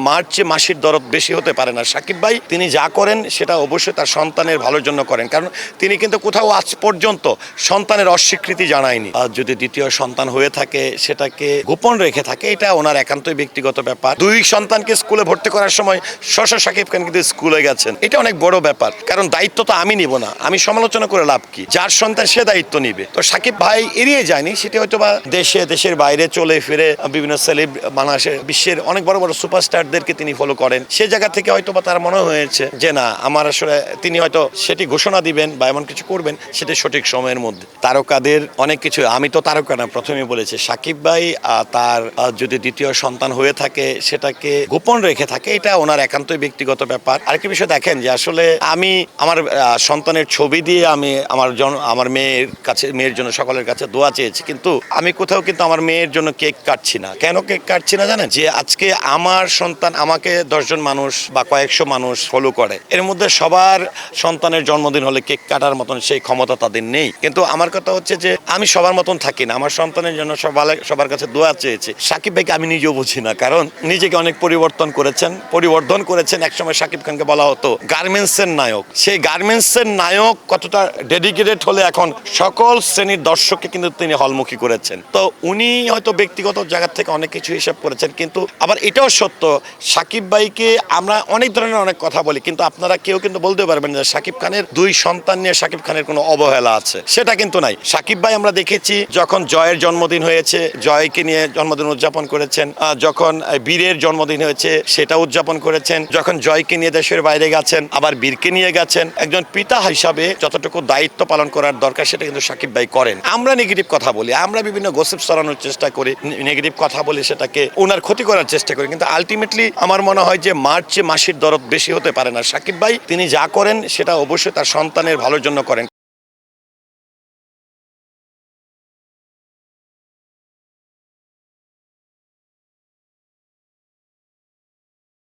মার চেয়ে মাসির দরদ বেশি হতে পারে না। সাকিব ভাই তিনি যা করেন সেটা অবশ্যই তার সন্তানের ভালোর জন্য করেন, কারণ তিনি কিন্তু কোথাও আজ পর্যন্ত সন্তানের অস্বীকৃতি জানায়নি। আর যদি দ্বিতীয় সন্তান হয়ে থাকে সেটাকে গোপন রেখে থাকে, এটা ওনার একান্তই ব্যক্তিগত ব্যাপার। দুই সন্তানকে স্কুলে ভর্তি করার সময় সাকিব খান কিন্তু স্কুলে গেছেন, এটা অনেক বড় ব্যাপার, কারণ দায়িত্ব তো আমি নিব না, আমি সমালোচনা করে লাভ কি? যার সন্তান সে দায়িত্ব নিবে। তো সাকিব ভাই এড়িয়ে যায়নি, সেটা হয়তো বা দেশের বাইরে চলে ফিরে বিভিন্ন সেলিব বাংলাদেশের বিশ্বের অনেক বড় বড় সুপারস্টারদেরকে তিনি ফলো করেন, সে জায়গা থেকে হয়তো বা তার মনে হয়েছে যে না, আমার আসলে তিনি হয়তো সেটি ঘোষণা দিবেন বা এমন কিছু করবেন সেটি সঠিক সময়ের মধ্যে। তারকাদের অনেক কিছু, আমি তো তারকা না, প্রথমে বলেছি সাকিব ভাই তার যদি দ্বিতীয় সন্তান হয়ে থাকে সেটাকে গোপন রেখে থাকে, এটা ওনার একান্তই ব্যক্তিগত ব্যাপার। আরেকটি বিষয় দেখেন যে আসলে আমি আমার সন্তানের ছবি দিয়ে আমি আমার মেয়ের জন্য সকলের কাছে দোয়া চেয়েছি, কিন্তু আমি কোথাও কিন্তু আমার মেয়ের জন্য কেক কাটছি না। কেন কেক কাটছি না জানেন? যে আজকে আমার সন্তান আমাকে 10 জন মানুষ বা কয়েকশো মানুষ ফলো করে, এর মধ্যে সবার সন্তানের জন্মদিন হলে কেক কাটার মতন সেই ক্ষমতা তাদের নেই। কিন্তু আমার কথা হচ্ছে যে আমি সবার মতন থাকি না, আমার সন্তানের জন্য সবার কাছে দোয়া চেয়েছি। সাকিব ভাইকে আমি নিজেও বুঝি না, কারণ নিজেকে অনেক পরিবর্তন করেছেন। একসময় সাকিব খানকে বলা হতো গার্মেন্টসের নায়ক, সেই গার্মেন্টসের নায়ক কতটা ডেডিকেটেড হলে এখন সকল শ্রেণীর দর্শককে কিন্তু তিনি হলমুখী করেছেন। তো উনি হয়তো ব্যক্তিগত জায়গা থেকে অনেক কিছু হিসাব করেছেন, কিন্তু আবার এটাও সত্য সাকিব ভাইকে আমরা অনেক ধরনের অনেক কথা বলি, কিন্তু আপনারা কেউ কিন্তু বলতে পারবেন যে সাকিব খানের 2 সন্তান নিয়ে সাকিব খানের কোনো অবহেলা আছে, সেটা কিন্তু নাই। সাকিব ভাই আমরা দেখেছি যখন জয়ের জন্মদিন হয়েছে জয়কে নিয়ে জন্মদিন উদযাপন করেছেন, যখন বীরের জন্মদিন হয়েছে সেটা উদযাপন করেছেন, যখন জয়কে নিয়ে দেশের বাইরে গেছেন আবার বীরকে নিয়ে গেছেন। একজন পিতা হিসাবে যতটুকু দায়িত্ব পালন করার দরকার সেটা কিন্তু সাকিব ভাই করেন। আমরা নেগেটিভ কথা বলি, আমরা বিভিন্ন গসিপ ছড়ানোর চেষ্টা করি, নেগেটিভ কথা বলে সেটাকে ওনার ক্ষতি করার চেষ্টা করি, কিন্তু আলটিমেটলি আমার মনে হয় যে মার চেয়ে মাসির দরদ বেশি হতে পারে না। সাকিব ভাই তিনি যা করেন সেটা অবশ্যই তার সন্তানের ভালোর জন্য করেন।